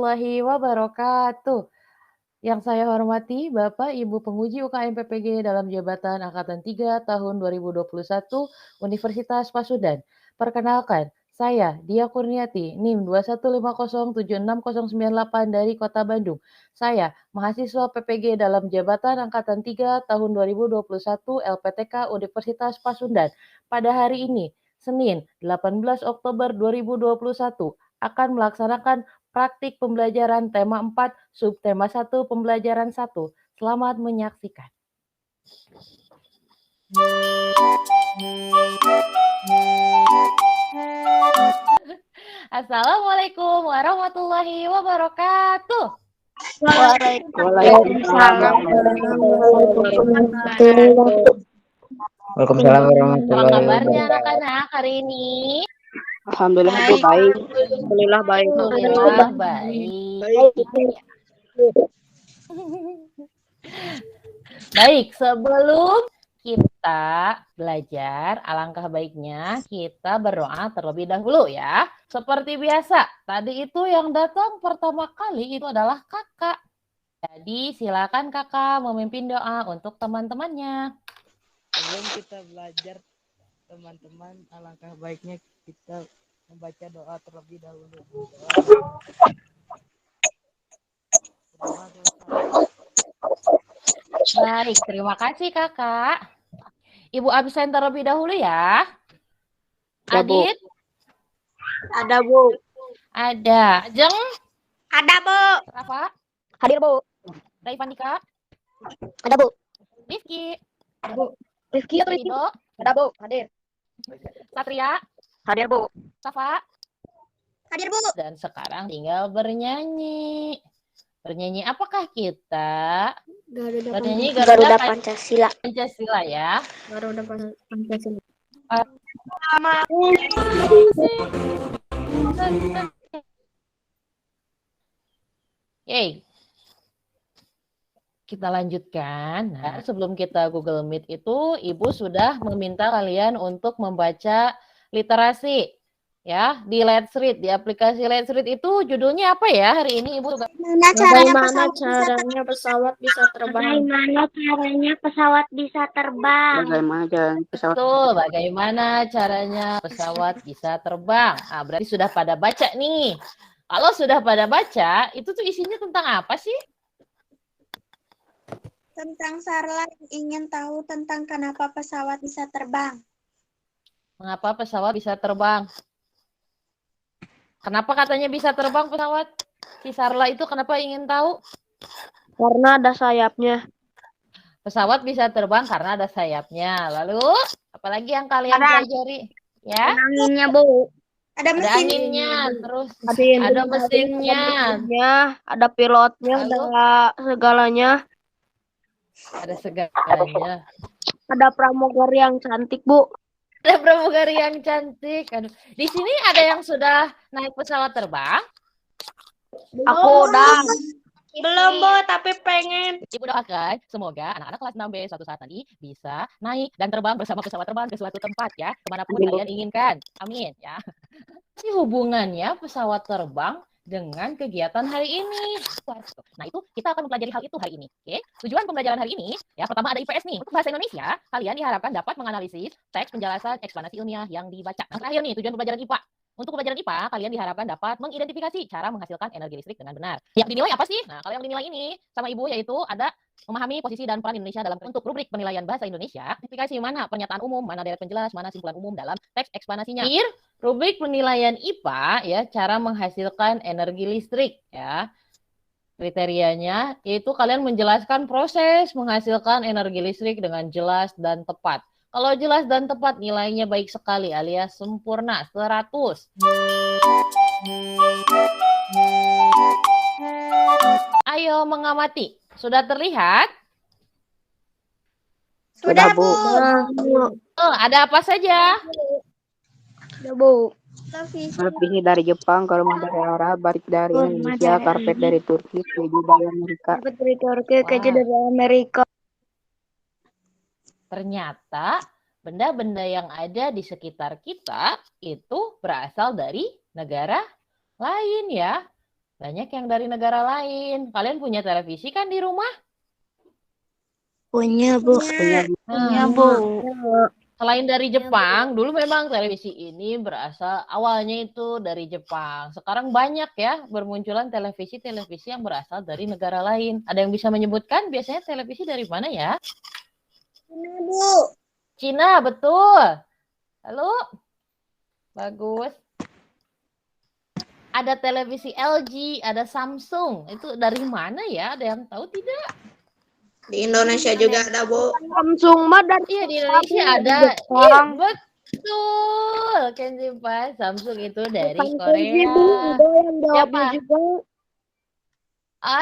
warahmatullahi wabarakatuh. Yang saya hormati Bapak Ibu penguji UKM PPG dalam jabatan Angkatan 3 tahun 2021 Universitas Pasundan. Perkenalkan, saya Dia Kurniati, NIM 215076098 dari Kota Bandung. Saya mahasiswa PPG dalam jabatan Angkatan 3 tahun 2021 LPTK Universitas Pasundan. Pada hari ini, Senin 18 Oktober 2021, akan melaksanakan praktik pembelajaran tema 4, subtema 1, pembelajaran 1. Selamat menyaksikan. Assalamualaikum warahmatullahi wabarakatuh. Waalaikumsalam warahmatullahi wabarakatuh. Waalaikumsalam Apa warahmatullahi kabarnya wabarakatuh. anak-anak hari ini? Alhamdulillah Bu, baik. Alhamdulillah baik. Alhamdulillah baik. Baik, sebelum kita belajar, alangkah baiknya kita berdoa terlebih dahulu ya. Seperti biasa, tadi itu yang datang pertama kali itu adalah kakak. Jadi silakan kakak memimpin doa untuk teman-temannya. Sebelum kita belajar, teman-teman, alangkah baiknya kita membaca doa terlebih dahulu. Baik, terima kasih kakak. Ibu absen terlebih dahulu ya. Ya, Bu. Adit? Ada Bu. Ada. Jeng? Ada Bu. Rafa? Hadir Bu. Daivandika? Ada Bu. Rifki? Ada Bu. Rifki atau Rifki? Rido? Ada Bu. Hadir. Satria? Hadir Bu. Safa? Hadir Bu. Dan sekarang tinggal bernyanyi. Bernyanyi apakah kita? Bernyanyi Garuda Pancasila. Pancasila ya. Garuda Pancasila. Yeay. Kita lanjutkan. Nah, sebelum kita Google Meet itu, Ibu sudah meminta kalian untuk membaca literasi. Ya, di Let's Read, di aplikasi Let's Read itu judulnya apa ya hari ini Ibu? Bagaimana caranya pesawat bisa terbang? Bagaimana caranya pesawat bisa terbang? Bagaimana caranya pesawat? Betul, bagaimana caranya pesawat bisa terbang? Ah, berarti sudah pada baca nih. Kalau sudah pada baca, itu tuh isinya tentang apa sih? Tentang Sarla ingin tahu tentang kenapa pesawat bisa terbang. Mengapa pesawat bisa terbang? Kenapa katanya bisa terbang pesawat? Si Sarla itu kenapa ingin tahu? Karena ada sayapnya. Pesawat bisa terbang karena ada sayapnya. Lalu, apalagi yang kalian pelajari? Ya, Anginnya, Bu. Ada ada mesin. anginnya, terus Ada ada mesinnya. Ada pilotnya, Lalu? ada segalanya. Ada segalanya. Ada pramugari yang cantik, Bu. Ada pramugari yang cantik. Aduh. Di sini ada yang sudah naik pesawat terbang? Aku udah. Belum, Bu, tapi pengen. Ibu doakan semoga anak-anak kelas 6B suatu saat nanti bisa naik dan terbang bersama pesawat terbang ke suatu tempat ya, kemanapun Amin, Bu. kalian inginkan. Amin ya. Apa hubungannya pesawat terbang dengan kegiatan hari ini? Nah, itu kita akan mempelajari hal itu hari ini. Oke? Tujuan pembelajaran hari ini, ya pertama ada IPS nih. Untuk bahasa Indonesia, kalian diharapkan dapat menganalisis teks penjelasan eksplanasi ilmiah yang dibaca. Yang terakhir nih, tujuan pembelajaran IPA. Untuk pembelajaran IPA, kalian diharapkan dapat mengidentifikasi cara menghasilkan energi listrik dengan benar. Yang dinilai apa sih? Nah, kalau yang dinilai ini sama Ibu yaitu ada memahami posisi dan peran Indonesia dalam untuk rubrik penilaian bahasa Indonesia. Identifikasi mana pernyataan umum, mana deret penjelas, mana simpulan umum dalam teks eksplanasinya. Akhir, rubrik penilaian IPA ya, cara menghasilkan energi listrik ya. Kriterianya yaitu kalian menjelaskan proses menghasilkan energi listrik dengan jelas dan tepat. Kalau jelas dan tepat nilainya baik sekali alias sempurna 100. Ayo mengamati. Sudah terlihat? Sudah, Bu. Oh, ada apa saja? Ada, Bu. Televisi. dari Jepang, kalau dari Arab, batik dari Indonesia, karpet dari Turki, keju dari Amerika. Karpet dari Turki, keju dari Amerika. Ternyata benda-benda yang ada di sekitar kita itu berasal dari negara lain ya. Banyak yang dari negara lain. Kalian punya televisi kan di rumah? Punya, Bu. Nah, Bu. selain dari Jepang, dulu memang televisi ini berasal awalnya itu dari Jepang. Sekarang banyak ya bermunculan televisi-televisi yang berasal dari negara lain. Ada yang bisa menyebutkan biasanya televisi dari mana ya? Cina, Bu. Cina, betul. Lalu, bagus. Ada televisi LG, ada Samsung. Itu dari mana ya? Ada yang tahu tidak? Di Indonesia juga ada, Bu. Samsung mah dari Iya, di Indonesia ada. Jepang. Iya, betul. Kenzi Pak, Samsung itu dari Korea. Siapa? juga.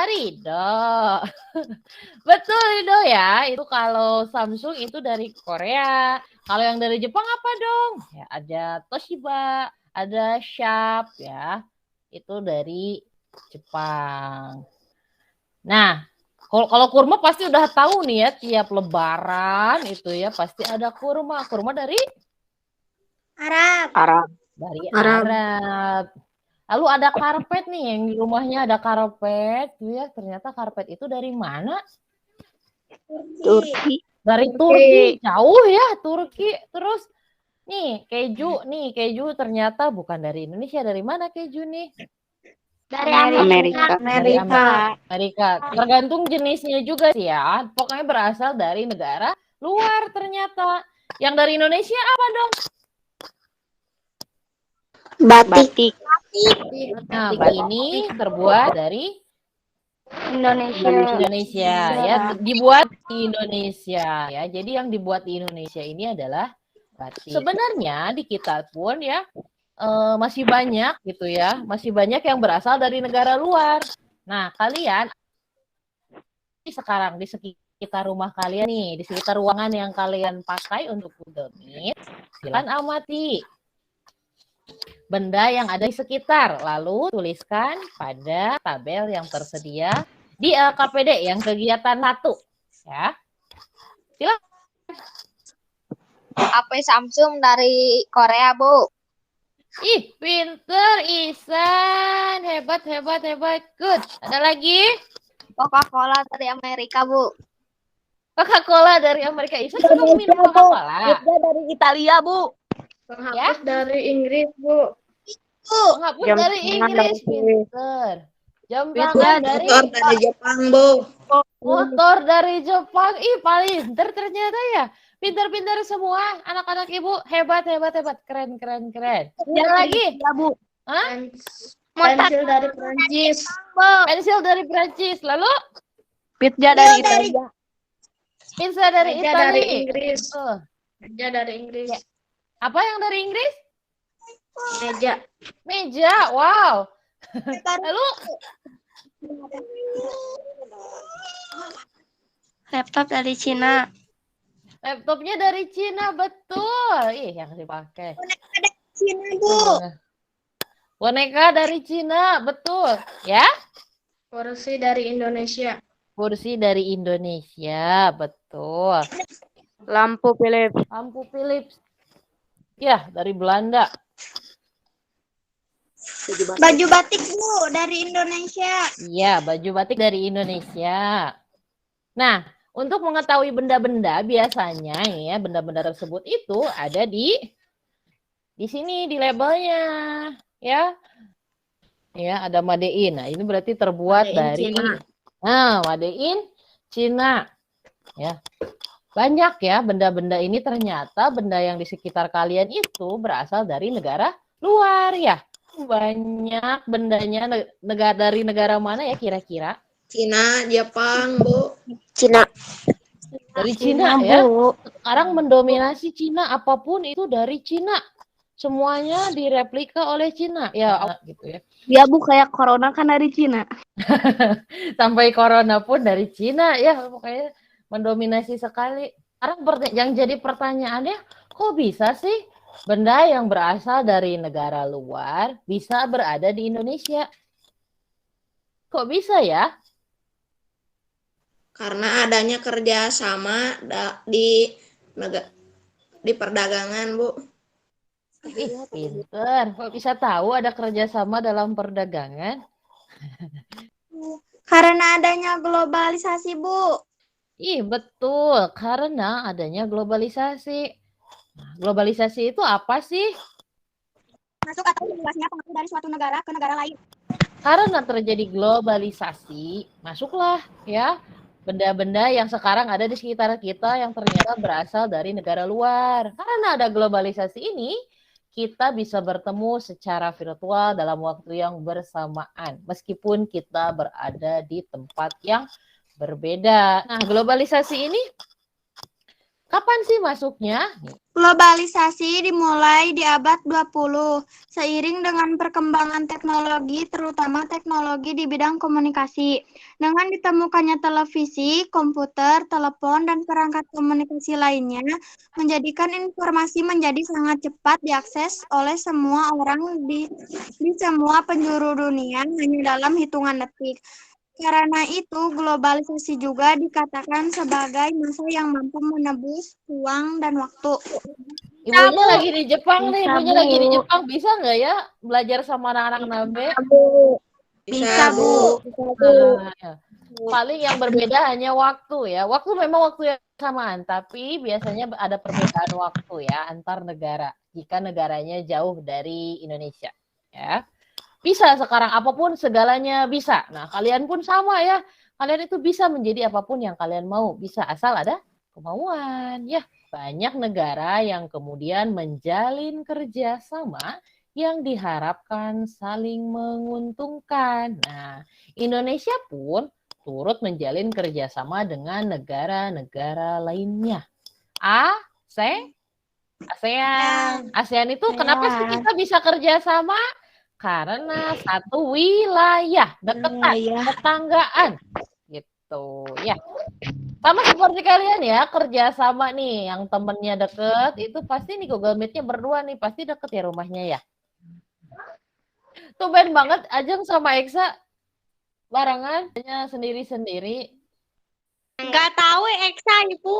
Rido. Betul, Rido ya. Itu kalau Samsung itu dari Korea. Kalau yang dari Jepang apa dong? Ya, ada Toshiba, ada Sharp ya. Itu dari Jepang. Nah, kalau kurma pasti udah tahu nih ya, tiap lebaran itu ya pasti ada kurma. Kurma dari Arab. dari Arab. Lalu ada karpet nih, yang di rumahnya ada karpet tuh ya. Ternyata karpet itu dari mana? Turki. Dari Turki. Jauh ya, Turki. Terus nih, keju ternyata bukan dari Indonesia. Dari mana keju nih? Dari Amerika. Dari Amerika. Tergantung jenisnya juga sih ya. Pokoknya berasal dari negara luar ternyata. Yang dari Indonesia apa dong? Batik. Nah, ini terbuat dari Indonesia ya, dibuat di Indonesia ya. Jadi yang dibuat di Indonesia ini adalah batik. Sebenarnya di kita pun ya masih banyak gitu ya, masih banyak yang berasal dari negara luar. Nah, kalian sekarang di sekitar rumah kalian nih, di sekitar ruangan yang kalian pakai untuk Google Meet, silakan amati benda yang ada di sekitar, lalu tuliskan pada tabel yang tersedia di LKPD yang kegiatan 1 ya. Silakan. HP Samsung dari Korea, Bu. Ih, pinter Isan, hebat. Good. Ada lagi? Coca-Cola dari Amerika, Bu. Coca-Cola dari Amerika. Isan suka minum Coca-Cola. Pizza dari Italia, Bu. Penghapus dari Inggris, Bu. Penghapus Jam dari tangan Inggris, dari- pinter. Jam tangan dari Jepang, Bu. motor dari Jepang. Ih, paling pinter ternyata ya. Pinter-pinter semua anak-anak ibu. Hebat. Keren. Yang lagi? Ya, Bu. Hah? Pensil dari Prancis. Pensil dari Prancis. Lalu Pizza dari Italia. pizza dari Meja Italia. dari Inggris. Tuh. Meja dari Inggris. Ya. Apa yang dari Inggris? Meja. Wow. Lalu Laptop dari Cina. laptopnya dari Cina, betul. Ih, yang dipakai. Cina, Bu. Boneka dari Cina, betul. Ya? Kursi dari Indonesia. Kursi dari Indonesia, betul. Lampu Philips. Lampu Philips. Ya, dari Belanda. Baju batik, Bu, dari Indonesia. Iya, baju batik dari Indonesia. Nah, untuk mengetahui benda-benda biasanya ya, benda-benda tersebut itu ada di sini di labelnya, ya. Ya, ada Made in. Nah, ini berarti terbuat dari Made in Cina. Ya. Banyak ya benda-benda ini, ternyata benda yang di sekitar kalian itu berasal dari negara luar ya. Banyak bendanya dari negara mana ya kira-kira? Cina, Jepang, Bu. Cina. Dari Cina ya. Sekarang mendominasi Cina, apapun itu dari Cina. Semuanya direplika oleh Cina. Ya, gitu ya. Ya, Bu, kayak corona kan dari Cina. Sampai corona pun dari Cina ya, pokoknya mendominasi sekali. Sekarang yang jadi pertanyaannya, kok bisa sih benda yang berasal dari negara luar bisa berada di Indonesia? Kok bisa ya? Karena adanya kerjasama di perdagangan, Bu. Ih, pinter. Kok bisa tahu ada kerjasama dalam perdagangan? Karena adanya globalisasi, Bu. Ih, betul. Karena adanya globalisasi. Nah, globalisasi itu apa sih? Masuk atau luasnya pengaruh dari suatu negara ke negara lain. Karena terjadi globalisasi, masuklah ya benda-benda yang sekarang ada di sekitar kita yang ternyata berasal dari negara luar. Karena ada globalisasi ini, kita bisa bertemu secara virtual dalam waktu yang bersamaan, meskipun kita berada di tempat yang berbeda. Nah, globalisasi ini kapan sih masuknya? Globalisasi dimulai di abad 20, seiring dengan perkembangan teknologi, terutama teknologi di bidang komunikasi. Dengan ditemukannya televisi, komputer, telepon, dan perangkat komunikasi lainnya, menjadikan informasi menjadi sangat cepat diakses oleh semua orang di semua penjuru dunia hanya dalam hitungan detik. Karena itu, globalisasi juga dikatakan sebagai masa yang mampu menebus ruang dan waktu. Ibunya lagi di Jepang nih, ibunya lagi di Jepang. Bisa nggak ya belajar sama anak-anak Nabe? Bisa, Bu. Nah, ya. Paling yang berbeda hanya waktu ya. Waktu memang waktu yang samaan, tapi biasanya ada perbedaan waktu ya antar negara. Jika negaranya jauh dari Indonesia, ya. Bisa sekarang apapun segalanya bisa. Nah, kalian pun sama ya. Kalian itu bisa menjadi apapun yang kalian mau. Bisa asal ada kemauan. Ya, banyak negara yang kemudian menjalin kerjasama yang diharapkan saling menguntungkan. Nah, Indonesia pun turut menjalin kerjasama dengan negara-negara lainnya. ASEAN itu kenapa sih kita bisa kerjasama? Karena satu wilayah, deketan, tetanggaan, gitu ya. Sama seperti kalian ya, kerjasama nih, yang temennya deket, itu pasti nih Google Meet-nya berdua nih, pasti deket ya rumahnya ya. Tumben banget Ajeng sama Eksa barengan, hanya sendiri-sendiri. Nggak tahu Eksa, Ibu.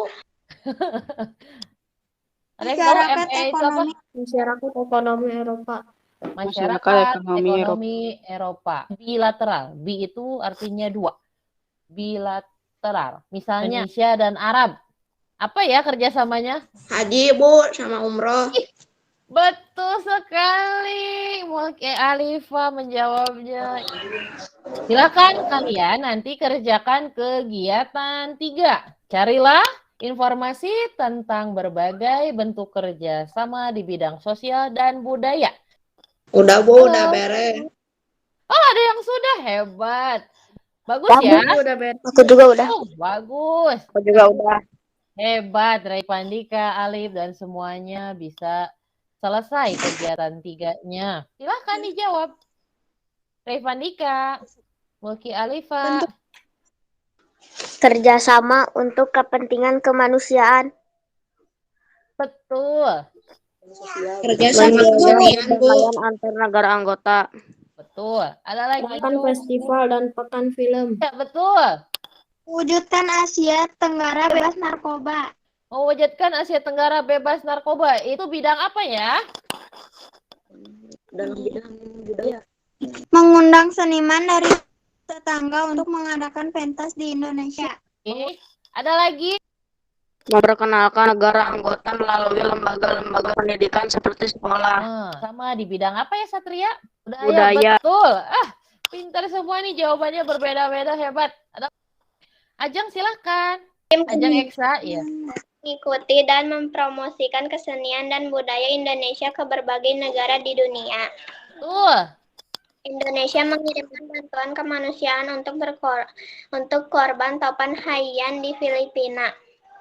Ada yang tahu Masyarakat MA itu apa? ekonomi. Masyarakat ekonomi Eropa. Masyarakat ekonomi Eropa. Bilateral. Bi itu artinya dua. Bilateral. Misalnya Indonesia dan Arab. Apa ya kerjasamanya? Haji, Bu, sama umroh. Betul sekali. Mulki Alifa menjawabnya. Silakan kalian nanti kerjakan kegiatan 3. Carilah informasi tentang berbagai bentuk kerjasama di bidang sosial dan budaya. Udah, Bu, udah beres. Oh, ada yang sudah hebat. Bagus ya. Udah beres. Aku juga udah. Oh, bagus. Aku juga udah. Hebat, Ray Pandika, Alif, dan semuanya bisa selesai kegiatan 3-nya. Silahkan dijawab. Ray Pandika, Mulki Alifa. Kerjasama untuk kepentingan kemanusiaan. Betul. Kerjasama perdamaian antar negara anggota. Betul. Ada lagi. Festival dan pekan film. Ya, betul. Wujudkan Asia Tenggara bebas narkoba. Mewujudkan Asia Tenggara bebas narkoba. Itu bidang apa ya? Dalam bidang budaya. Mengundang seniman dari tetangga untuk mengadakan pentas di Indonesia. Oke. Ada lagi? Memperkenalkan negara anggota melalui lembaga-lembaga pendidikan seperti sekolah. Sama di bidang apa ya Satria? Budaya. Betul. Pintar semua nih, jawabannya berbeda-beda, hebat. Ajeng silahkan. Ajeng Eksa, ya. Mengikuti dan mempromosikan kesenian dan budaya Indonesia ke berbagai negara di dunia. Betul. Indonesia mengirimkan bantuan kemanusiaan untuk korban topan Haiyan di Filipina.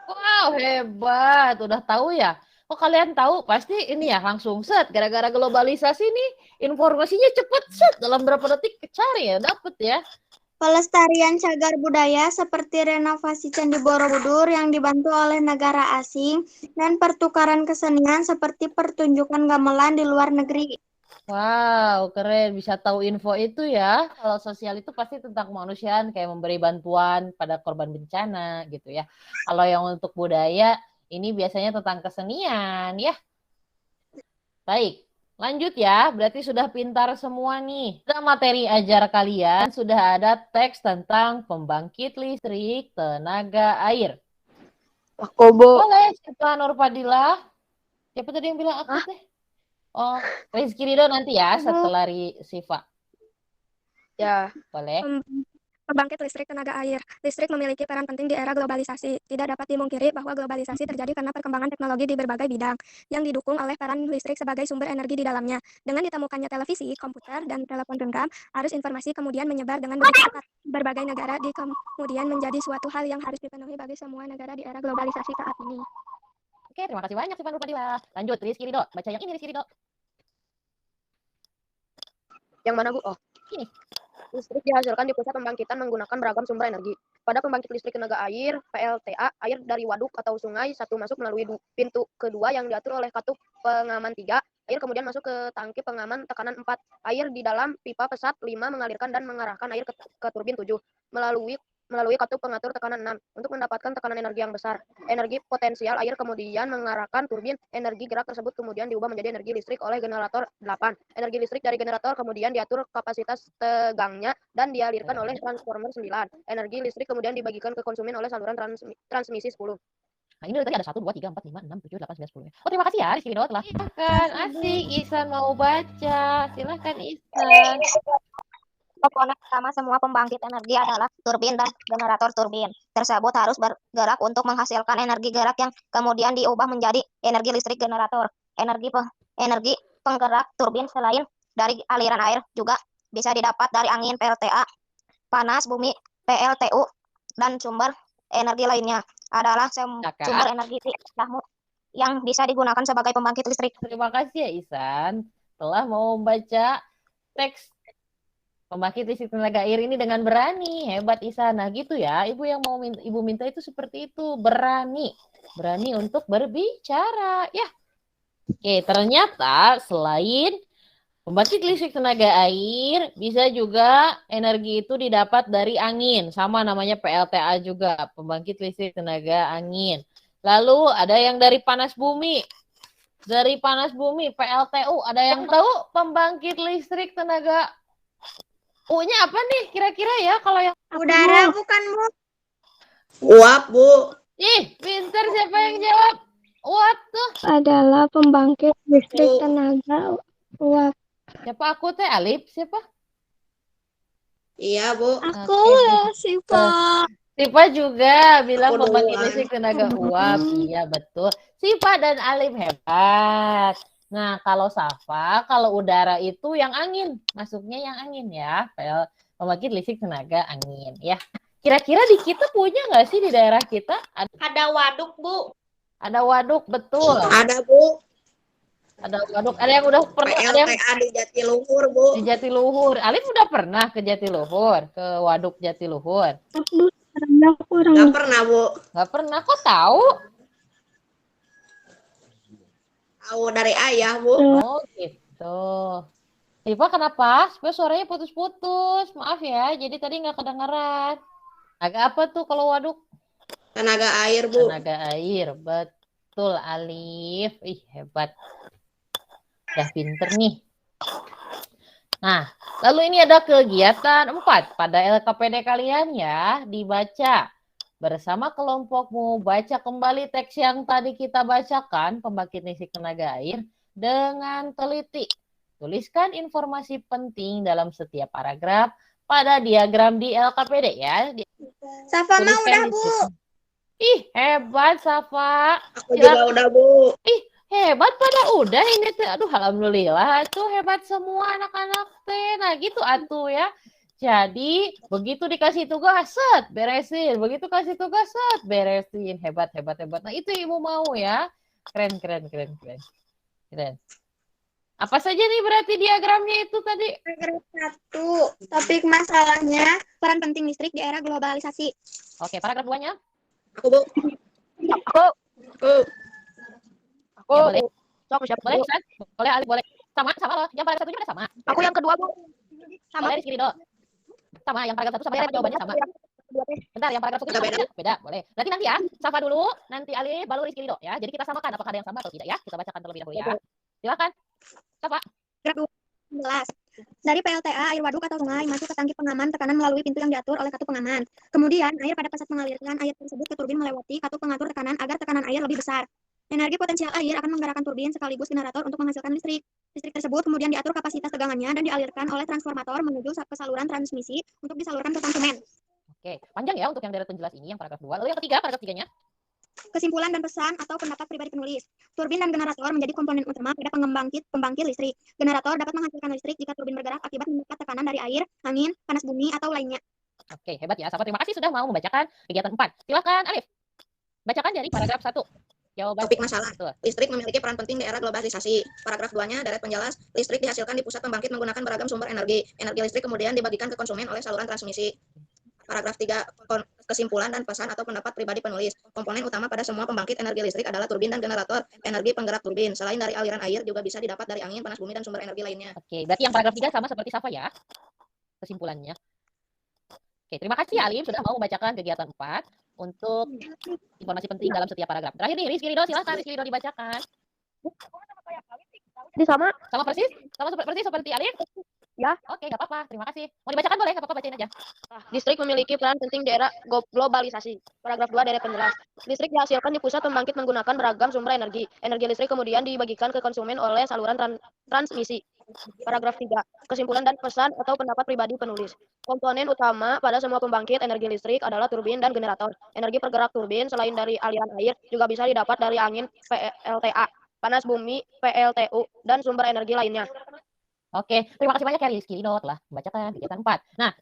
Wow, hebat. Udah tahu ya? Oh, kalian tahu? Pasti ini ya langsung set. Gara-gara globalisasi nih, informasinya cepet set. Dalam berapa detik cari ya, dapet ya. Pelestarian cagar budaya seperti renovasi Candi Borobudur yang dibantu oleh negara asing dan pertukaran kesenian seperti pertunjukan gamelan di luar negeri. Wow, keren. Bisa tahu info itu ya. Kalau sosial itu pasti tentang kemanusiaan, kayak memberi bantuan pada korban bencana gitu ya. Kalau yang untuk budaya, ini biasanya tentang kesenian ya. Baik, Lanjut ya, berarti sudah pintar semua nih. Dalam materi ajar kalian sudah ada teks tentang pembangkit listrik tenaga air. Aku, Bu. Boleh, siapa Nurfadila? Siapa tadi yang bilang aku teh? Oh, Rizky Ridho nanti ya setelah Siva. Ya. Boleh. Pembangkit listrik tenaga air. Listrik memiliki peran penting di era globalisasi. Tidak dapat dimungkiri bahwa globalisasi terjadi karena perkembangan teknologi di berbagai bidang, yang didukung oleh peran listrik sebagai sumber energi di dalamnya. Dengan ditemukannya televisi, komputer, dan telepon genggam, arus informasi kemudian menyebar dengan begitu cepat. Berbagai negara kemudian menjadi suatu hal yang harus dipenuhi bagi semua negara di era globalisasi saat ini. Oke, terima kasih banyak Siva Nurfadila. Lanjut, Rizky Ridho. Baca yang ini, Rizky Ridho. Yang mana, Bu? Oh, ini. Listrik dihasilkan di pusat pembangkitan menggunakan beragam sumber energi. Pada pembangkit listrik tenaga air, PLTA, air dari waduk atau sungai satu masuk melalui pintu kedua yang diatur oleh katup pengaman 3. Air kemudian masuk ke tangki pengaman tekanan 4. Air di dalam pipa pesat 5 mengalirkan dan mengarahkan air ke turbin 7 melalui katup pengatur tekanan 6 untuk mendapatkan tekanan energi yang besar. Energi potensial air kemudian mengarahkan turbin. Energi gerak tersebut kemudian diubah menjadi energi listrik oleh generator 8. Energi listrik dari generator kemudian diatur kapasitas tegangnya dan dialirkan oleh transformer 9. Energi listrik kemudian dibagikan ke konsumen oleh saluran transmisi 10. Nah, ini tadi ada 1, 2, 3, 4, 5, 6, 7, 8, 9, 10. Oh, terima kasih ya Rizky Ridho telah. Silakan, asik. Isan mau baca. Silakan Isan. Komponen utama semua pembangkit energi adalah turbin dan generator turbin. Tersebut harus bergerak untuk menghasilkan energi gerak yang kemudian diubah menjadi energi listrik generator. Energi penggerak turbin selain dari aliran air juga bisa didapat dari angin PLTA, panas bumi PLTU, dan sumber energi lainnya adalah sumber energi yang bisa digunakan sebagai pembangkit listrik. Terima kasih ya Isan telah mau membaca teks pembangkit listrik tenaga air ini dengan berani. Hebat Isan. Nah gitu ya, Ibu yang mau Ibu minta itu seperti itu, berani untuk berbicara ya. Oke, ternyata selain pembangkit listrik tenaga air, bisa juga energi itu didapat dari angin. Sama namanya PLTA juga, pembangkit listrik tenaga angin. Lalu ada yang dari panas bumi. Dari panas bumi, PLTU. Ada yang tahu pembangkit listrik tenaga U-nya apa nih kira-kira ya kalau yang udara bukan, Bu? Uap, Bu. Ih, pintar siapa yang jawab? Uap tuh. Adalah pembangkit listrik tenaga uap. Siapa aku teh? Alif siapa? Iya, Bu. Aku, Siva. Siva juga bilang Aku pembangkit duluan. listrik tenaga uap. Iya, betul. Siva dan Alif hebat. Nah, kalau Safa, kalau udara itu yang angin. Masuknya yang angin ya. Pembangkit listrik tenaga angin ya. Kira-kira di kita punya nggak sih di daerah kita? Ada waduk, Bu. Ada waduk, betul. Ada, Bu. Ada waduk. Ada yang udah pernah? Ada yang PLTA di Jatiluhur, Bu. di Jatiluhur. Alif udah pernah ke Jatiluhur, ke waduk Jatiluhur? Nggak pernah, Bu. Nggak pernah. Kok tahu? Tahu dari ayah, Bu. Oh gitu. Siva kenapa? Supaya suaranya putus-putus. Maaf ya, jadi tadi nggak kedengeran. Agak apa tuh kalau waduk? Tenaga air, Bu. Tenaga air, betul Alif. Ih, hebat. Udah pinter nih. Nah, lalu ini ada kegiatan 4 pada LKPD kalian ya, dibaca. Bersama kelompokmu, baca kembali teks yang tadi kita bacakan, pembangkit listrik tenaga air, dengan teliti. Tuliskan informasi penting dalam setiap paragraf pada diagram di LKPD ya. Safa mah udah, Bu. Ih, hebat Safa. Aku juga udah, Bu. Ih, hebat pada udah ini tuh. Aduh, alhamdulillah. Tuh hebat semua anak-anak teh. Nah, gitu atuh ya. Jadi, begitu dikasih tugas, set, beresin. Begitu kasih tugas, set, beresin. Hebat, hebat, hebat. Nah, itu Ibu mau ya. Keren, keren, keren, keren. Keren. Apa saja nih berarti diagramnya itu tadi? Paragraf 1. Topik masalahnya peran penting listrik di era globalisasi. Oke, paragraf 2-nya. Aku, Bu. Aku. Ya, boleh. Sok, siapa Boleh, dulu? Ustaz? Boleh, Ali, boleh. Sama loh. Yang paragraf 1-nya ada sama. Aku yang kedua, Bu. Sama. Boleh, Rizky Ridho. Sama, yang paragraf 1 sama jawabannya sama. Bentar, yang paragraf 1 sama beda. Beda, boleh. Berarti nanti ya, Safa dulu, nanti Ali, baru Rizky Ridho ya. Jadi kita samakan apakah ada yang sama atau tidak ya. Kita bacakan terlebih dahulu ya. Silakan. Apa? Graf 12. Dari PLTA, air waduk atau sungai masuk ke tangki pengaman tekanan melalui pintu yang diatur oleh katup pengaman. Kemudian, air pada pesat mengalirkan air tersebut ke turbin melewati katup pengatur tekanan agar tekanan air lebih besar. Energi potensial air akan menggerakkan turbin sekaligus generator untuk menghasilkan listrik. Listrik tersebut kemudian diatur kapasitas tegangannya dan dialirkan oleh transformator menuju ke saluran transmisi untuk disalurkan ke konsumen. Oke, panjang ya untuk yang deret penjelas ini, yang paragraf 2. Lalu yang ketiga, paragraf 3-nya. Kesimpulan dan pesan atau pendapat pribadi penulis. Turbin dan generator menjadi komponen utama pada pembangkit listrik. Generator dapat menghasilkan listrik jika turbin bergerak akibat mendapat tekanan dari air, angin, panas bumi, atau lainnya. Oke, hebat ya. Safa, terima kasih sudah mau membacakan kegiatan 4. Silakan, Alif. Bacakan dari paragraf 1. Jawaban. Topik masalah. Betul. Listrik memiliki peran penting di era globalisasi. Paragraf 2-nya, deret penjelas, listrik dihasilkan di pusat pembangkit menggunakan beragam sumber energi. Energi listrik kemudian dibagikan ke konsumen oleh saluran transmisi. Paragraf 3, kesimpulan dan pesan atau pendapat pribadi penulis. Komponen utama pada semua pembangkit energi listrik adalah turbin dan generator, energi penggerak turbin. Selain dari aliran air, juga bisa didapat dari angin, panas bumi, dan sumber energi lainnya. Oke, berarti yang paragraf 3 sama seperti Safa ya, kesimpulannya. Oke, terima kasih Alif sudah mau membacakan kegiatan 4 untuk informasi penting dalam setiap paragraf. Terakhir nih, Rizky Ridho, silakan Rizky Ridho dibacakan. Jadi sama. Sama persis seperti Alif? Ya. Oke, nggak apa-apa. Terima kasih. Mau dibacakan boleh, nggak apa-apa, bacain aja. Listrik memiliki peran penting di era globalisasi. Paragraf 2 deret penjelas. Listrik dihasilkan di pusat pembangkit menggunakan beragam sumber energi. Energi listrik kemudian dibagikan ke konsumen oleh saluran transmisi. Paragraf 3. Kesimpulan dan pesan atau pendapat pribadi penulis. Komponen utama pada semua pembangkit energi listrik adalah turbin dan generator. Energi pergerak turbin selain dari aliran air juga bisa didapat dari angin PLTA, panas bumi PLTU, dan sumber energi lainnya. Oke, terima kasih banyak ya Rizky Ridho telah membacakan kegiatan 4. Nah,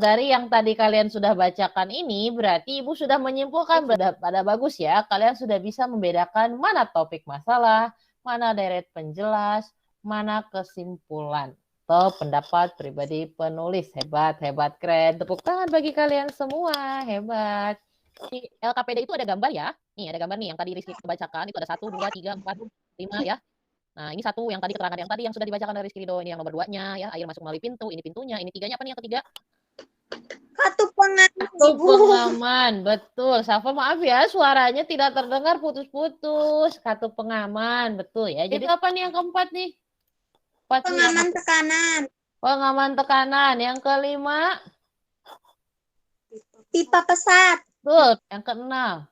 dari yang tadi kalian sudah bacakan ini, berarti Ibu sudah menyimpulkan pada bagus ya. Kalian sudah bisa membedakan mana topik masalah, mana deret penjelas, mana kesimpulan atau pendapat pribadi penulis. Hebat, hebat, keren. Tepuk tangan bagi kalian semua, hebat. Di LKPD itu ada gambar ya. Nih, ada gambar nih yang tadi Rizky bacakan. Itu ada 1, 2, 3, 4, 5 ya. Nah, ini 1 yang tadi keterangan yang tadi yang sudah dibacakan dari Rizky Ridho. Ini yang nomor 2-nya ya, air masuk melalui pintu, ini pintunya, ini 3-nya apa nih yang ketiga? Katup pengaman. Katup pengaman, betul. Safa maaf ya, suaranya tidak terdengar putus-putus. Katup pengaman, betul ya. Jadi apa nih yang keempat nih? Pengaman tekanan. Pengaman tekanan. Yang kelima? Pipa pesat. Betul. Yang keenam?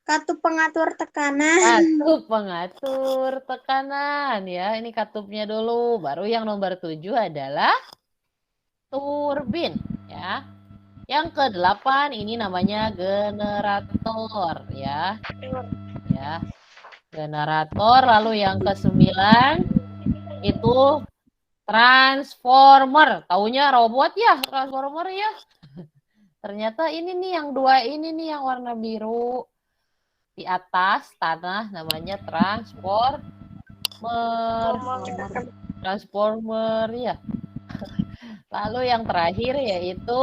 Katup pengatur tekanan. Katup pengatur tekanan ya. Ini katupnya dulu. Baru yang nomor 7 adalah turbin ya. Yang ke-8 ini namanya generator ya. Ya. Generator. Lalu yang ke-9 itu transformer. Taunya robot ya, transformer ya. Ternyata ini nih yang 2 ini nih yang warna biru. Di atas tanah namanya transformer ya. Lalu yang terakhir yaitu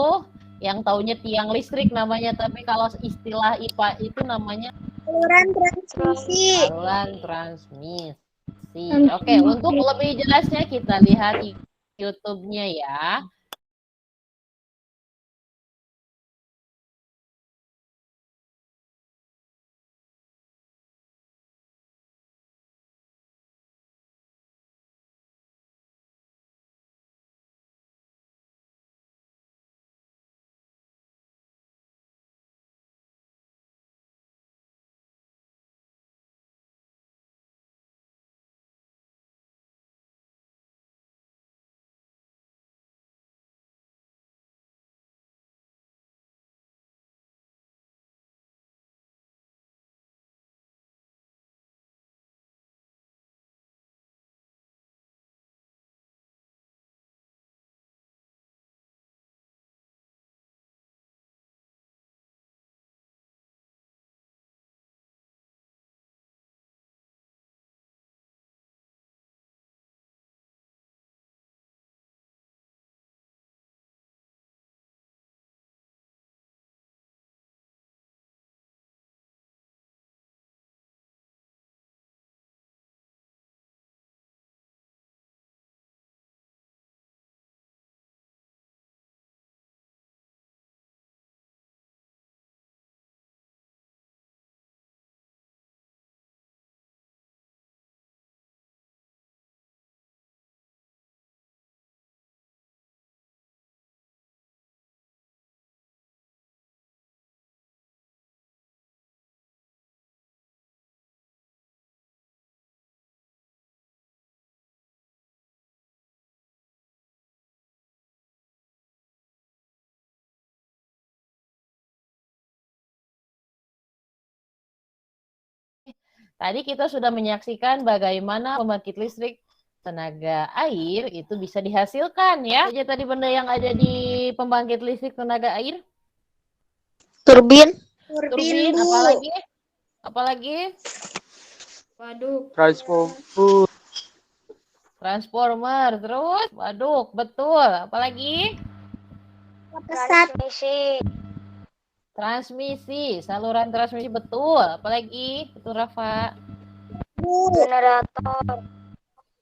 yang taunya tiang listrik namanya, tapi kalau istilah IPA itu namanya saluran transmisi. Saluran transmisi. Oke, untuk lebih jelasnya kita lihat YouTube-nya ya. Tadi kita sudah menyaksikan bagaimana pembangkit listrik tenaga air itu bisa dihasilkan ya. Apa saja tadi benda yang ada di pembangkit listrik tenaga air? Turbin. Turbin, apalagi? Apalagi? Waduk. Transformer, terus waduk, betul. Apalagi? Transmisi, saluran transmisi, betul. Apalagi? Betul, Rafa.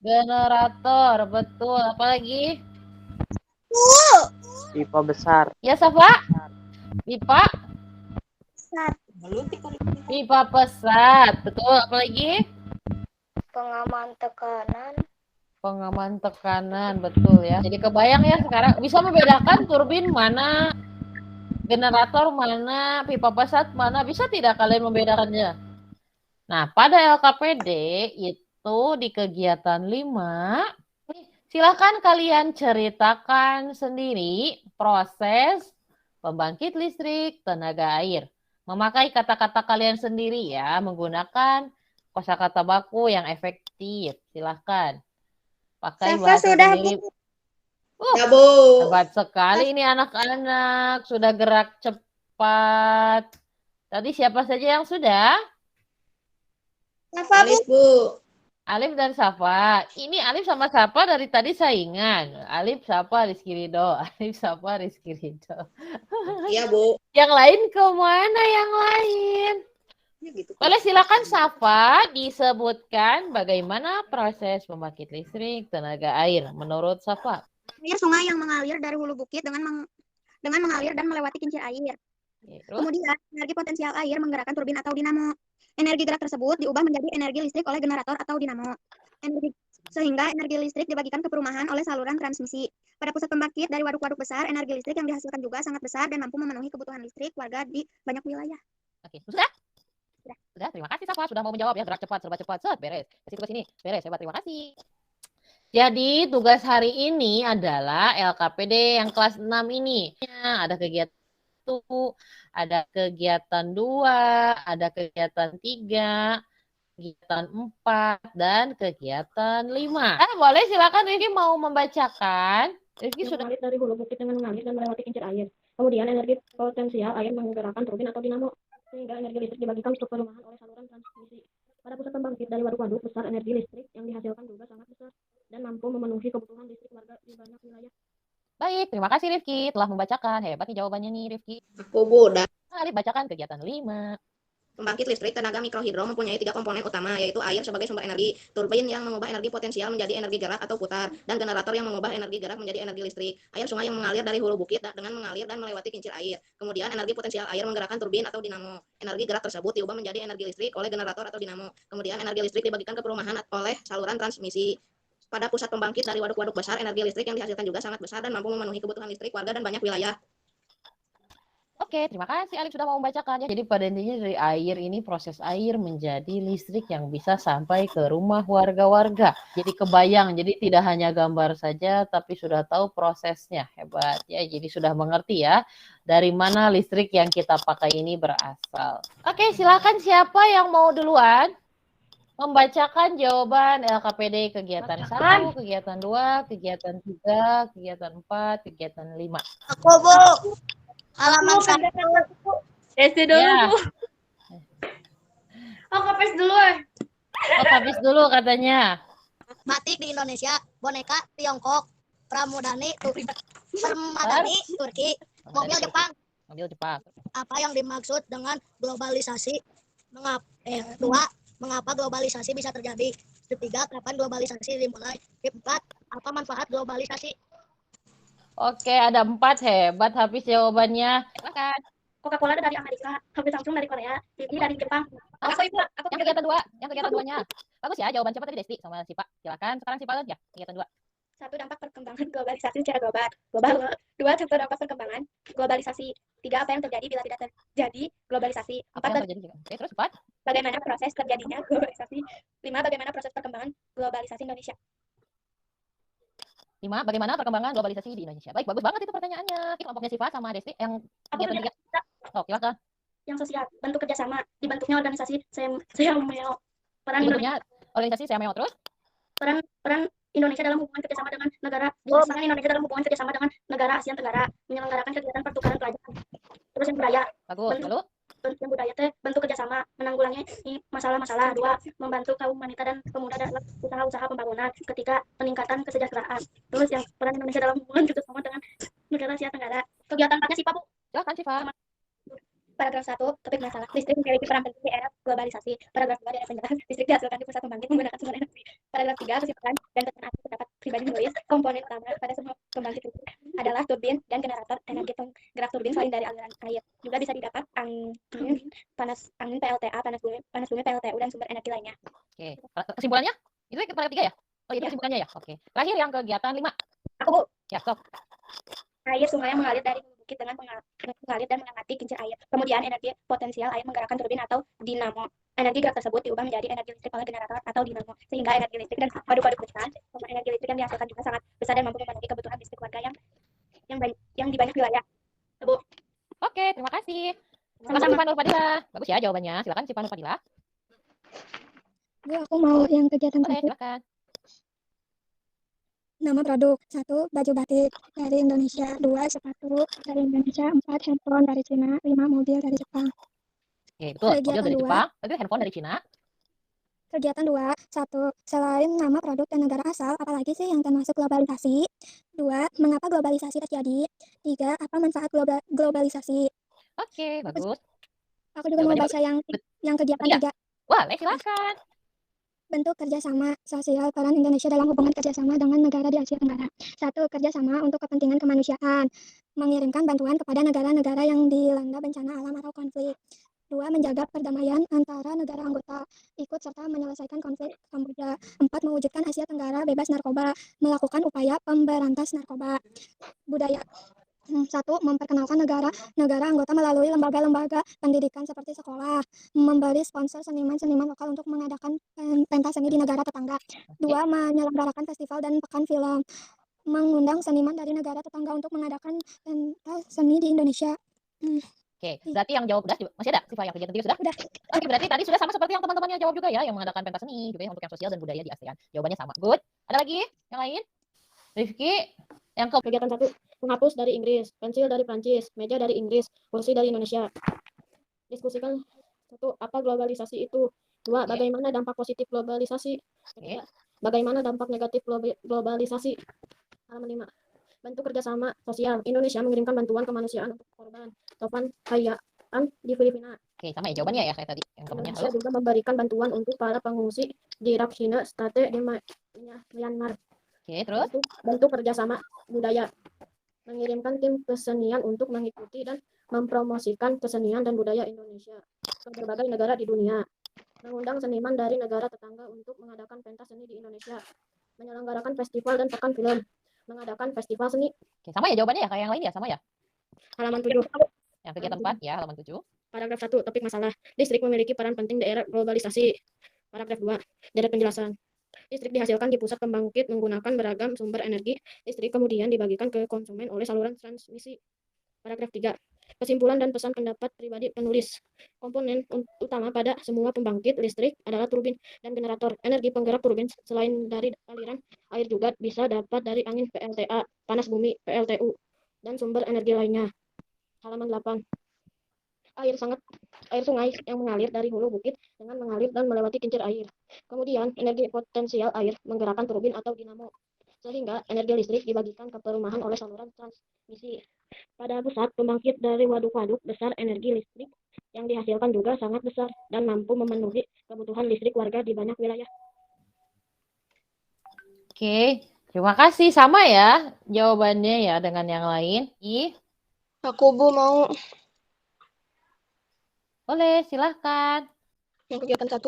Generator, betul. Apalagi? Pipa besar. Ya, Safa? Pipa? Besar. Pipa pesat, betul. Apalagi? Pengaman tekanan, betul ya. Jadi kebayang ya sekarang bisa membedakan turbin mana, generator mana, pipa pesat mana, bisa tidak kalian membedakannya? Nah, pada LKPD itu di kegiatan 5, silakan kalian ceritakan sendiri proses pembangkit listrik tenaga air. Memakai kata-kata kalian sendiri ya, menggunakan kosakata baku yang efektif. Silakan. Pakai bahasa sendiri. Ya, Bu. Hebat sekali ini anak-anak. Sudah gerak cepat. Tadi siapa saja yang sudah? Alif, Bu. Alif dan Safa. Ini Alif sama Safa dari tadi saingan. Alif, Safa, Rizky Ridho. Alif, Safa, Rizky Ridho. Iya, Bu. Yang lain kemana yang lain? Boleh silakan Safa disebutkan bagaimana proses pembangkit listrik tenaga air menurut Safa. Air sungai yang mengalir dari hulu bukit dengan mengalir dan melewati kincir air. Terus? Kemudian, energi potensial air menggerakkan turbin atau dinamo. Energi gerak tersebut diubah menjadi energi listrik oleh generator atau dinamo. Sehingga energi listrik dibagikan ke perumahan oleh saluran transmisi. Pada pusat pembangkit dari waduk-waduk besar, energi listrik yang dihasilkan juga sangat besar dan mampu memenuhi kebutuhan listrik warga di banyak wilayah. Oke, sudah? Sudah, terima kasih Safa sudah mau menjawab ya. Gerak cepat, serba cepat, set, beres. Kasih tugas ini, beres, hebat, terima kasih. Jadi tugas hari ini adalah LKPD yang kelas 6 ini. Ada kegiatan 1, ada kegiatan 2, ada kegiatan 3, kegiatan 4, dan kegiatan 5. Boleh silakan Rifki mau membacakan. Rifki sudah mengalir dari hulu bukit dengan mengalir dan melewati kincir air. Kemudian energi potensial air menggerakkan turbin atau dinamo, sehingga energi listrik dibagikan ke perumahan oleh saluran transmisi. Pada pusat pembangkit dari waduk-waduk besar, energi listrik yang dihasilkan juga sangat besar dan mampu memenuhi kebutuhan listrik warga di banyak wilayah. Baik, terima kasih Rifki telah membacakan. Hebat nih jawabannya nih Rifki. Aku, Bu. Alif bacakan kegiatan 5. Pembangkit listrik tenaga mikrohidro mempunyai 3 komponen utama, yaitu air sebagai sumber energi, turbin yang mengubah energi potensial menjadi energi gerak atau putar, dan generator yang mengubah energi gerak menjadi energi listrik. Air sungai yang mengalir dari hulu bukit dengan mengalir dan melewati kincir air. Kemudian energi potensial air menggerakkan turbin atau dinamo. Energi gerak tersebut diubah menjadi energi listrik oleh generator atau dinamo. Kemudian energi listrik dibagikan ke perumahan oleh saluran transmisi. Pada pusat pembangkit dari waduk-waduk besar, energi listrik yang dihasilkan juga sangat besar dan mampu memenuhi kebutuhan listrik warga dan banyak wilayah. Oke, terima kasih Alif sudah mau membacakan ya. Jadi pada intinya dari air ini, proses air menjadi listrik yang bisa sampai ke rumah warga-warga. Jadi kebayang, jadi tidak hanya gambar saja, tapi sudah tahu prosesnya. Hebat ya, jadi sudah mengerti ya dari mana listrik yang kita pakai ini berasal. Oke, silakan siapa yang mau duluan membacakan jawaban LKPD kegiatan 1, kegiatan 2, kegiatan 3, kegiatan 4, kegiatan 5. Aku, Bu. Halaman 1. SD dulu, Ya. Bu. Oh, kapes dulu. Oh, habis dulu katanya. Batik di Indonesia, boneka Tiongkok, pramudani permadani Turki, mobil Jepang. Mobil Jepang. Apa yang dimaksud dengan globalisasi? Mengapa globalisasi bisa terjadi? 3, kapan globalisasi dimulai? 4, apa manfaat globalisasi? Oke, ada 4, hebat habis jawabannya. Silakan. Coca-Cola dari Amerika, HP Samsung dari Korea, TV dari Jepang. Aku itu, Yang kegiatan 2, yang kegiatan 2-nya. Bagus ya jawaban cepat tadi Desti sama Sipa. Silakan sekarang Sipa ya, kegiatan 2. 1, dampak perkembangan globalisasi secara global. 2, contoh dampak perkembangan globalisasi. 3, apa yang terjadi bila tidak terjadi globalisasi. 4, Oke, terus 4. bagaimana proses terjadinya globalisasi. 5, bagaimana proses perkembangan globalisasi Indonesia. 5, bagaimana perkembangan globalisasi di Indonesia. Baik, bagus banget itu pertanyaannya. Kelompoknya Sipa sama Desti yang kegiatan 3. Oh, silakan. Yang sosial, bentuk kerjasama, dibentuknya organisasi Semeo. peran Bentuknya organisasi Seameo terus? peran Indonesia dalam hubungan kerjasama dengan negara peran Indonesia dalam hubungan kerjasama dengan negara ASEAN Tenggara menyelenggarakan kegiatan pertukaran pelajar. Terus yang budaya. Bagus. Lalu? Yang budaya teh bentuk kerjasama menanggulangi masalah-masalah. 2, membantu kaum wanita dan pemuda dalam usaha-usaha pembangunan ketika peningkatan kesejahteraan. Terus yang peran Indonesia dalam hubungan kerjasama dengan negara Asia Tenggara. Kegiatan apa sih Pak Bu? Silakan Siva. Paragraf 1, topik masalah. Listrik memiliki peran penting di era globalisasi. Paragraf 2, ada penjelasan. Listrik dihasilkan di pusat pembangkit menggunakan sumber energi. Paragraf 3, kesimpulan dan keterangan pendapat pribadi menulis komponen utama pada semua pembangkit listrik adalah turbin dan generator energi penggerak turbin selain dari aliran air. Juga bisa didapat angin PLTA, panas bumi PLTU dan sumber energi lainnya. Oke. Kesimpulannya? Itu paragraf 3 ya? Oh, itu kesimpulannya ya? Oke. Terakhir yang kegiatan 5. Aku Bu. Ya, stop. Air sungai yang mengalir dari bukit dengan mengalir dan mengangkati kincir air. Kemudian energi potensial air menggerakkan turbin atau dinamo. Energi gerak tersebut diubah menjadi energi listrik oleh generator atau dinamo, sehingga energi listrik dan waduk-waduk besar, energi listrik yang dihasilkan juga sangat besar dan mampu memenuhi kebutuhan listrik warga yang di banyak wilayah. Bu. Oke, terima kasih. Silakan Cipa Nurfadila. Bagus ya jawabannya. Silakan Cipa Nurfadila. Bu, aku mau yang kegiatan Boleh, satu. silakan. Nama produk 1, baju batik dari Indonesia. 2, sepatu dari Indonesia. 4, handphone dari Cina. 5, mobil dari Jepang. Oke, betul. Mobil Kegiatan dari 2. Jepang, tapi handphone dari Cina. Kegiatan 2, 1, selain nama produk dan negara asal, apalagi sih yang termasuk globalisasi? 2, mengapa globalisasi terjadi? 3, apa manfaat globalisasi? Oke, bagus. Aku juga mau baca yang kegiatan 3. Boleh, silakan. Bentuk kerjasama sosial peran Indonesia dalam hubungan kerjasama dengan negara di Asia Tenggara. 1, kerjasama untuk kepentingan kemanusiaan, mengirimkan bantuan kepada negara-negara yang dilanda bencana alam atau konflik. 2, menjaga perdamaian antara negara anggota, ikut serta menyelesaikan konflik Kamboja. 4, mewujudkan Asia Tenggara bebas narkoba, melakukan upaya pemberantas narkoba. Budaya. 1, memperkenalkan negara anggota melalui lembaga-lembaga pendidikan seperti sekolah, memberi sponsor seniman-seniman lokal untuk mengadakan pentas seni di negara tetangga. 2, menyelenggarakan festival dan pekan film, mengundang seniman dari negara tetangga untuk mengadakan pentas seni di Indonesia. Oke, berarti yang jawab udah masih ada Siva yang kegiatan 3 sudah? Udah. Oke, berarti tadi sudah sama seperti yang teman-temannya jawab juga ya, yang mengadakan pentas seni juga yang untuk yang sosial dan budaya di ASEAN. Jawabannya sama. Good. Ada lagi yang lain? Rifki, yang kegiatan 1, menghapus dari Inggris, pensil dari Prancis, meja dari Inggris, kursi dari Indonesia. Diskusikan 1, apa globalisasi itu? 2, bagaimana dampak positif globalisasi? 3, bagaimana dampak negatif globalisasi? Halaman 5. Bentuk kerjasama sosial. Indonesia mengirimkan bantuan kemanusiaan untuk korban topan kayaan di Filipina. Oke, sama ya jawabannya ya kayak tadi. Yang Indonesia juga memberikan bantuan untuk para pengungsi di Rakhine State di Myanmar. Oke, terus? Bentuk kerjasama budaya. Mengirimkan tim kesenian untuk mengikuti dan mempromosikan kesenian dan budaya Indonesia ke berbagai negara di dunia. Mengundang seniman dari negara tetangga untuk mengadakan pentas seni di Indonesia. Menyelenggarakan festival dan pekan film. Mengadakan festival seni. Oke, sama ya jawabannya ya kayak yang lain ya, sama ya? Halaman 7. Yang kegiatan 4 ya, halaman 7. Paragraf 1, topik masalah. Listrik memiliki peran penting di era globalisasi. Paragraf 2, deret penjelasan. Listrik dihasilkan di pusat pembangkit menggunakan beragam sumber energi. Listrik kemudian dibagikan ke konsumen oleh saluran transmisi. Paragraf 3, kesimpulan dan pesan pendapat pribadi penulis. Komponen utama pada semua pembangkit listrik adalah turbin dan generator. Energi penggerak turbin selain dari aliran air juga bisa dapat dari angin PLTA, panas bumi PLTU, dan sumber energi lainnya. Halaman 8. Air sungai yang mengalir dari hulu bukit dengan mengalir dan melewati kincir air. Kemudian energi potensial air menggerakkan turbin atau dinamo, sehingga energi listrik dibagikan ke perumahan oleh saluran transmisi. Pada pusat pembangkit dari waduk-waduk besar, energi listrik yang dihasilkan juga sangat besar dan mampu memenuhi kebutuhan listrik warga di banyak wilayah. Oke, terima kasih. Sama ya jawabannya ya dengan yang lain. Aku Bu mau. Boleh, silahkan. Yang kegiatan 1,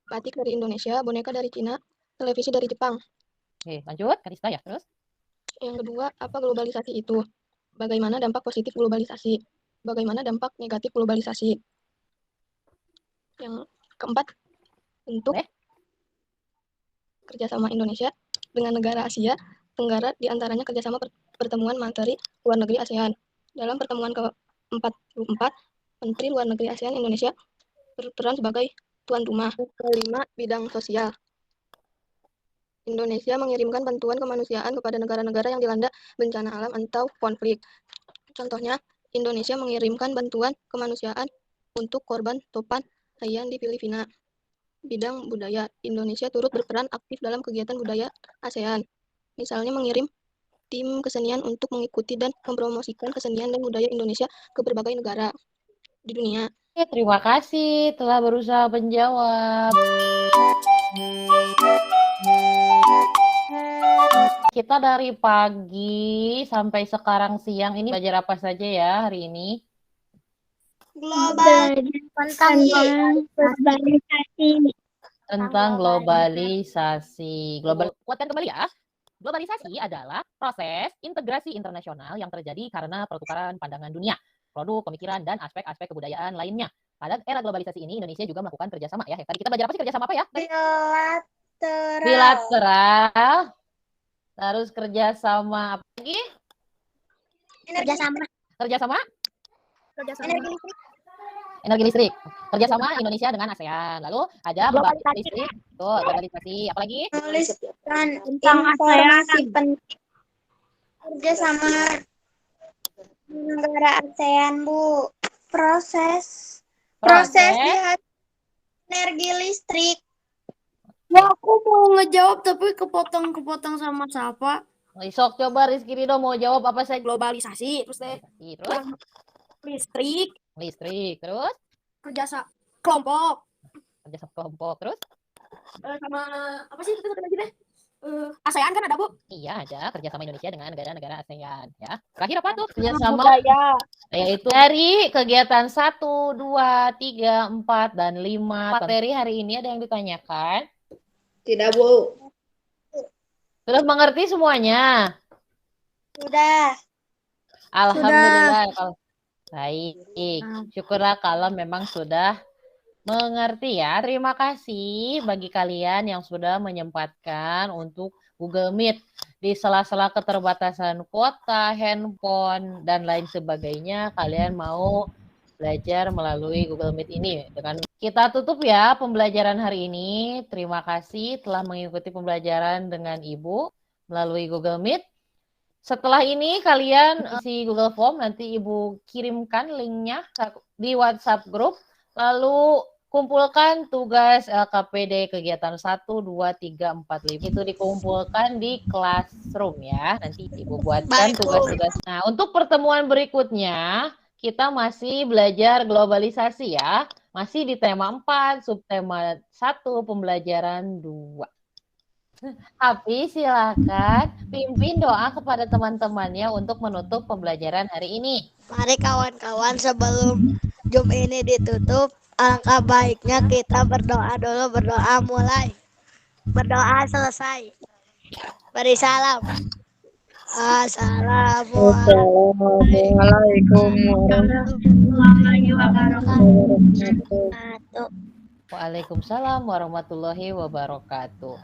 batik dari Indonesia, boneka dari Cina, televisi dari Jepang. Oke, lanjut. Karista ya, terus? Yang kedua, apa globalisasi itu? Bagaimana dampak positif globalisasi? Bagaimana dampak negatif globalisasi? Yang keempat, bentuk kerjasama Indonesia dengan negara Asia Tenggara, diantaranya kerjasama pertemuan Menteri Luar Negeri ASEAN. Dalam pertemuan ke-44, Menteri Luar Negeri ASEAN Indonesia berperan sebagai tuan rumah. Kelima, bidang sosial. Indonesia mengirimkan bantuan kemanusiaan kepada negara-negara yang dilanda bencana alam atau konflik. Contohnya, Indonesia mengirimkan bantuan kemanusiaan untuk korban topan Haiyan di Filipina. Bidang budaya, Indonesia turut berperan aktif dalam kegiatan budaya ASEAN. Misalnya mengirim tim kesenian untuk mengikuti dan mempromosikan kesenian dan budaya Indonesia ke berbagai negara di dunia. Oke, terima kasih telah berusaha menjawab. Kita dari pagi sampai sekarang siang ini belajar apa saja ya hari ini? Tentang globalisasi. Kuatkan kembali ya. Globalisasi adalah proses integrasi internasional yang terjadi karena pertukaran pandangan dunia, produk, pemikiran, dan aspek-aspek kebudayaan lainnya. Pada era globalisasi ini, Indonesia juga melakukan kerjasama ya. Tadi kita belajar apa sih kerjasama apa ya? Bilateral. Terus kerjasama apa lagi? Kerjasama? Energi listrik. Kerjasama Indonesia dengan ASEAN. Lalu ada pembangkit listrik. Tuh, globalisasi. Apa lagi? Menuliskan informasi penting. Kerjasama negara ASEAN, Bu. Proses di energi listrik. Ya, aku mau ngejawab tapi kepotong sama siapa? Sok coba Rizky Ridho mau jawab apa saya? Globalisasi, terus listrik, terus kerja kelompok, terus sama apa sih itu lagi deh? ASEAN kan ada, Bu? Iya, ada kerjasama Indonesia dengan negara-negara ASEAN ya. Terakhir apa tuh? Kerjasama budaya. Yaitu dari kegiatan 1, 2, 3, 4, dan 5. Materi hari ini ada yang ditanyakan? Tidak, Bu. Sudah mengerti semuanya? Sudah. Alhamdulillah. Baik. Syukurlah kalau memang sudah mengerti ya. Terima kasih bagi kalian yang sudah menyempatkan untuk Google Meet di sela-sela keterbatasan kuota, handphone, dan lain sebagainya. Kalian mau belajar melalui Google Meet ini. Dengan kita tutup ya pembelajaran hari ini. Terima kasih telah mengikuti pembelajaran dengan Ibu melalui Google Meet. Setelah ini kalian isi Google Form, nanti Ibu kirimkan linknya di WhatsApp grup. Lalu kumpulkan tugas LKPD kegiatan 1, 2, 3, 4, 5. Itu dikumpulkan di classroom ya. Nanti Ibu buatkan tugas-tugas. Nah, untuk pertemuan berikutnya, kita masih belajar globalisasi ya. Masih di tema 4, subtema 1, pembelajaran 2. Tapi silakan pimpin doa kepada teman-temannya untuk menutup pembelajaran hari ini. Mari kawan-kawan, sebelum Zoom ini ditutup, alangkah baiknya kita berdoa dulu. Berdoa mulai. Berdoa selesai. Beri salam. Assalamualaikum warahmatullahi wabarakatuh. Waalaikumsalam warahmatullahi wabarakatuh.